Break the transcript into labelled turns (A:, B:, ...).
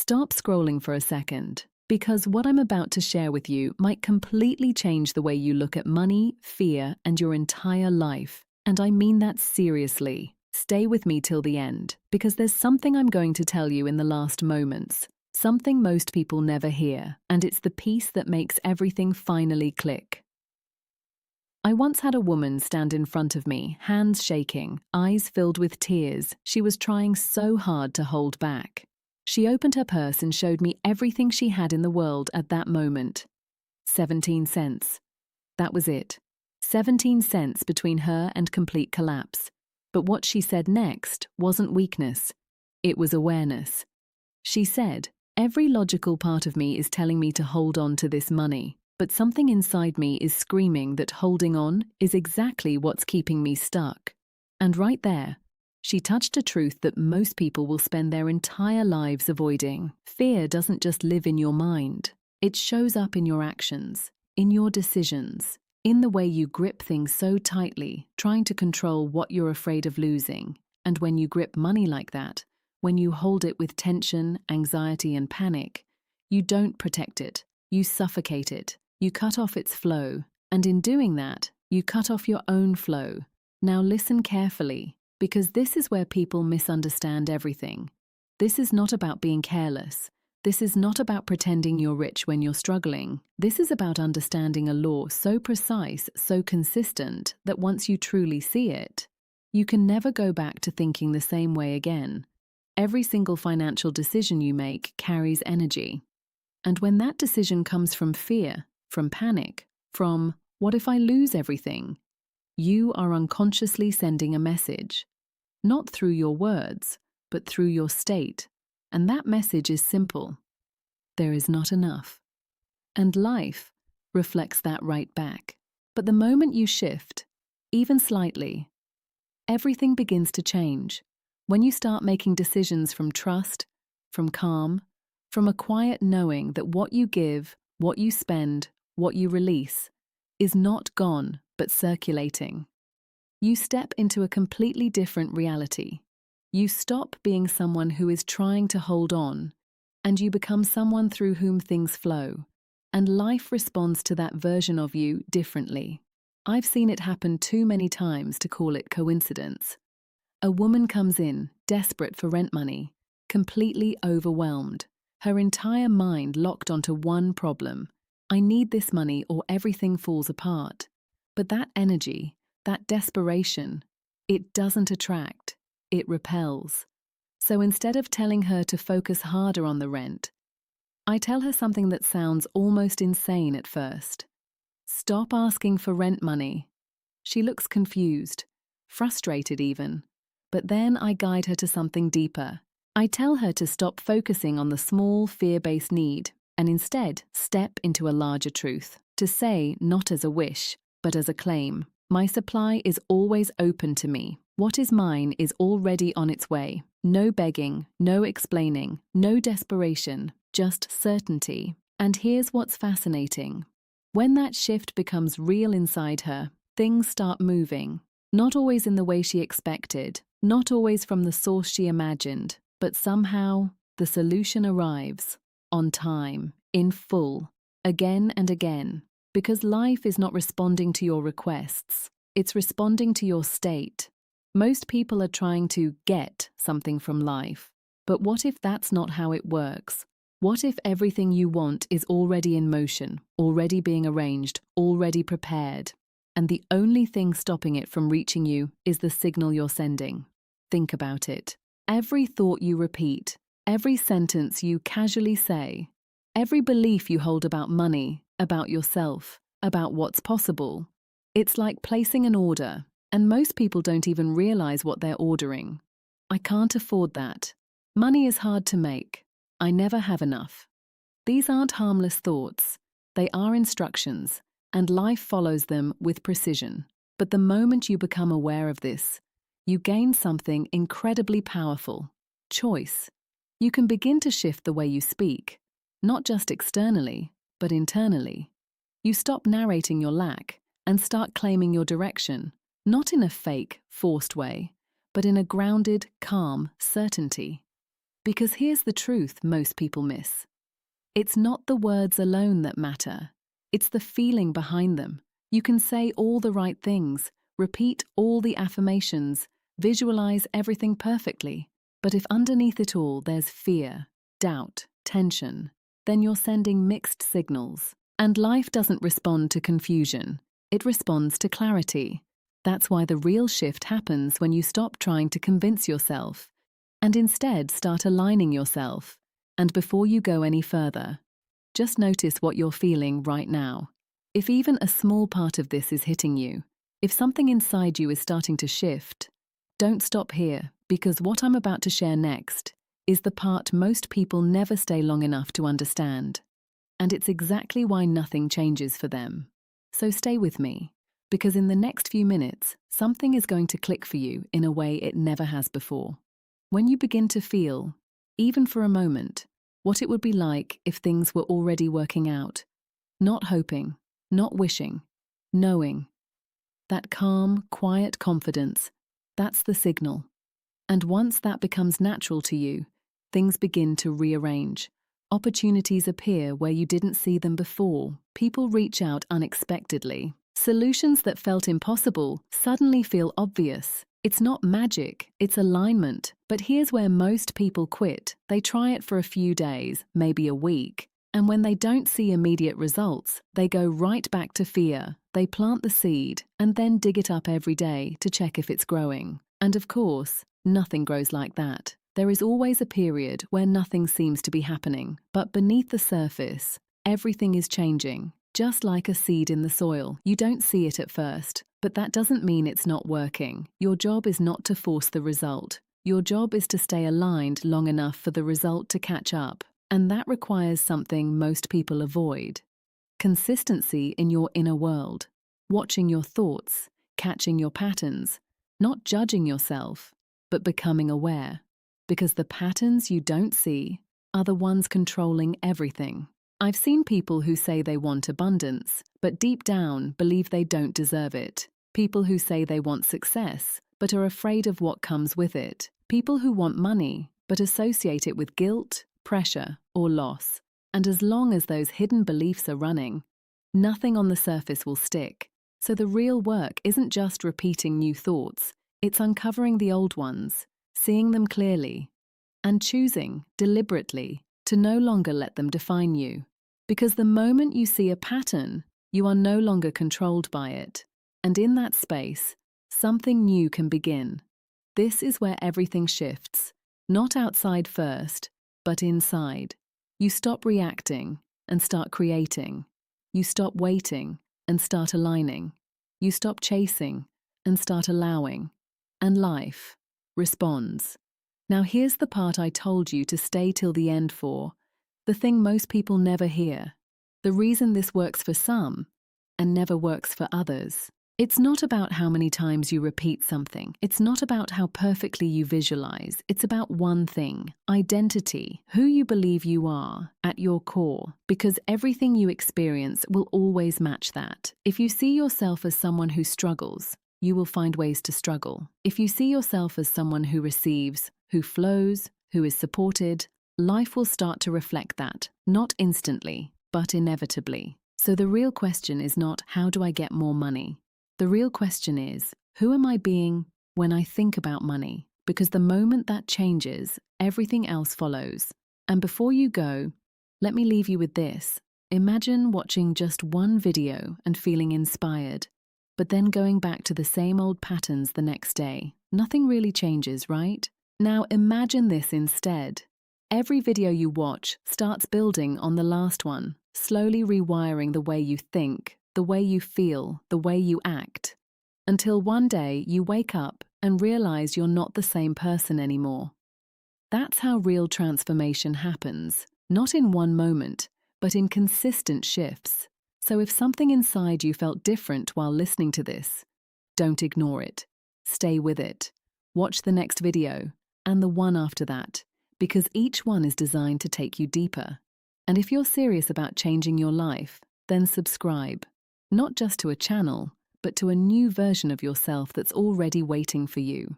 A: Stop scrolling for a second, because what I'm about to share with you might completely change the way you look at money, fear, and your entire life. And I mean that seriously. Stay with me till the end, because there's something I'm going to tell you in the last moments. Something most people never hear, and it's the piece that makes everything finally click. I once had a woman stand in front of me, hands shaking, eyes filled with tears. She was trying so hard to hold back. She opened her purse and showed me everything she had in the world at that moment. 17 cents. That was it. 17 cents between her and complete collapse. But what she said next wasn't weakness. It was awareness. She said, "Every logical part of me is telling me to hold on to this money, but something inside me is screaming that holding on is exactly what's keeping me stuck." And right there, she touched a truth that most people will spend their entire lives avoiding. Fear doesn't just live in your mind. It shows up in your actions, in your decisions, in the way you grip things so tightly, trying to control what you're afraid of losing. And when you grip money like that, when you hold it with tension, anxiety, and panic, you don't protect it, you suffocate it, you cut off its flow, and in doing that, you cut off your own flow. Now listen carefully, because this is where people misunderstand everything. This is not about being careless. This is not about pretending you're rich when you're struggling. This is about understanding a law so precise, so consistent, that once you truly see it, you can never go back to thinking the same way again. Every single financial decision you make carries energy. And when that decision comes from fear, from panic, from, "What if I lose everything?" you are unconsciously sending a message. Not through your words, but through your state. And that message is simple. There is not enough. And life reflects that right back. But the moment you shift, even slightly, everything begins to change. When you start making decisions from trust, from calm, from a quiet knowing that what you give, what you spend, what you release, is not gone, but circulating. You step into a completely different reality. You stop being someone who is trying to hold on, and you become someone through whom things flow, and life responds to that version of you differently. I've seen it happen too many times to call it coincidence. A woman comes in, desperate for rent money, completely overwhelmed, her entire mind locked onto one problem. I need this money or everything falls apart. But that energy, that desperation, it doesn't attract, it repels. So instead of telling her to focus harder on the rent, I tell her something that sounds almost insane at first. Stop asking for rent money. She looks confused, frustrated even. But then I guide her to something deeper. I tell her to stop focusing on the small, fear-based need and instead step into a larger truth. To say, not as a wish, but as a claim, my supply is always open to me. What is mine is already on its way. No begging, no explaining, no desperation, just certainty. And here's what's fascinating. When that shift becomes real inside her, things start moving. Not always in the way she expected, not always from the source she imagined, but somehow the solution arrives, on time, in full, again and again. Because life is not responding to your requests, it's responding to your state. Most people are trying to get something from life. But what if that's not how it works? What if everything you want is already in motion, already being arranged, already prepared, and the only thing stopping it from reaching you is the signal you're sending? Think about it. Every thought you repeat, every sentence you casually say, every belief you hold about money, about yourself, about what's possible, it's like placing an order, and most people don't even realize what they're ordering. I can't afford that. Money is hard to make. I never have enough. These aren't harmless thoughts. They are instructions, and life follows them with precision. But the moment you become aware of this, you gain something incredibly powerful: choice. You can begin to shift the way you speak, not just externally, but internally. You stop narrating your lack and start claiming your direction, not in a fake, forced way, but in a grounded, calm certainty. Because here's the truth most people miss. It's not the words alone that matter. It's the feeling behind them. You can say all the right things, repeat all the affirmations, visualize everything perfectly. But if underneath it all there's fear, doubt, tension, then you're sending mixed signals. And life doesn't respond to confusion. It responds to clarity. That's why the real shift happens when you stop trying to convince yourself and instead start aligning yourself. And before you go any further, just notice what you're feeling right now. If even a small part of this is hitting you, if something inside you is starting to shift, don't stop here, because what I'm about to share next is the part most people never stay long enough to understand. And it's exactly why nothing changes for them. So stay with me, because in the next few minutes, something is going to click for you in a way it never has before. When you begin to feel, even for a moment, what it would be like if things were already working out, not hoping, not wishing, knowing. That calm, quiet confidence, that's the signal. And once that becomes natural to you, things begin to rearrange. Opportunities appear where you didn't see them before. People reach out unexpectedly. Solutions that felt impossible suddenly feel obvious. It's not magic, it's alignment. But here's where most people quit. They try it for a few days, maybe a week. And when they don't see immediate results, they go right back to fear. They plant the seed and then dig it up every day to check if it's growing. And of course, nothing grows like that. There is always a period where nothing seems to be happening. But beneath the surface, everything is changing. Just like a seed in the soil, you don't see it at first. But that doesn't mean it's not working. Your job is not to force the result. Your job is to stay aligned long enough for the result to catch up. And that requires something most people avoid. Consistency in your inner world. Watching your thoughts, catching your patterns, not judging yourself, but becoming aware. Because the patterns you don't see are the ones controlling everything. I've seen people who say they want abundance, but deep down believe they don't deserve it. People who say they want success, but are afraid of what comes with it. People who want money, but associate it with guilt, pressure, or loss. And as long as those hidden beliefs are running, nothing on the surface will stick. So the real work isn't just repeating new thoughts, it's uncovering the old ones, seeing them clearly, and choosing, deliberately, to no longer let them define you. Because the moment you see a pattern, you are no longer controlled by it. And in that space, something new can begin. This is where everything shifts, not outside first, but inside. You stop reacting and start creating. You stop waiting and start aligning. You stop chasing and start allowing. And life responds. Now here's the part I told you to stay till the end for. The thing most people never hear. The reason this works for some and never works for others. It's not about how many times you repeat something. It's not about how perfectly you visualize. It's about one thing: identity, who you believe you are at your core, because everything you experience will always match that. If you see yourself as someone who struggles, you will find ways to struggle. If you see yourself as someone who receives, who flows, who is supported, life will start to reflect that, not instantly, but inevitably. So the real question is not, how do I get more money? The real question is, who am I being when I think about money? Because the moment that changes, everything else follows. And before you go, let me leave you with this. Imagine watching just one video and feeling inspired, but then going back to the same old patterns the next day. Nothing really changes, right? Now imagine this instead. Every video you watch starts building on the last one, slowly rewiring the way you think, the way you feel, the way you act, until one day you wake up and realize you're not the same person anymore. That's how real transformation happens, not in one moment, but in consistent shifts. So if something inside you felt different while listening to this, don't ignore it. Stay with it. Watch the next video, and the one after that, because each one is designed to take you deeper. And if you're serious about changing your life, then subscribe. Not just to a channel, but to a new version of yourself that's already waiting for you.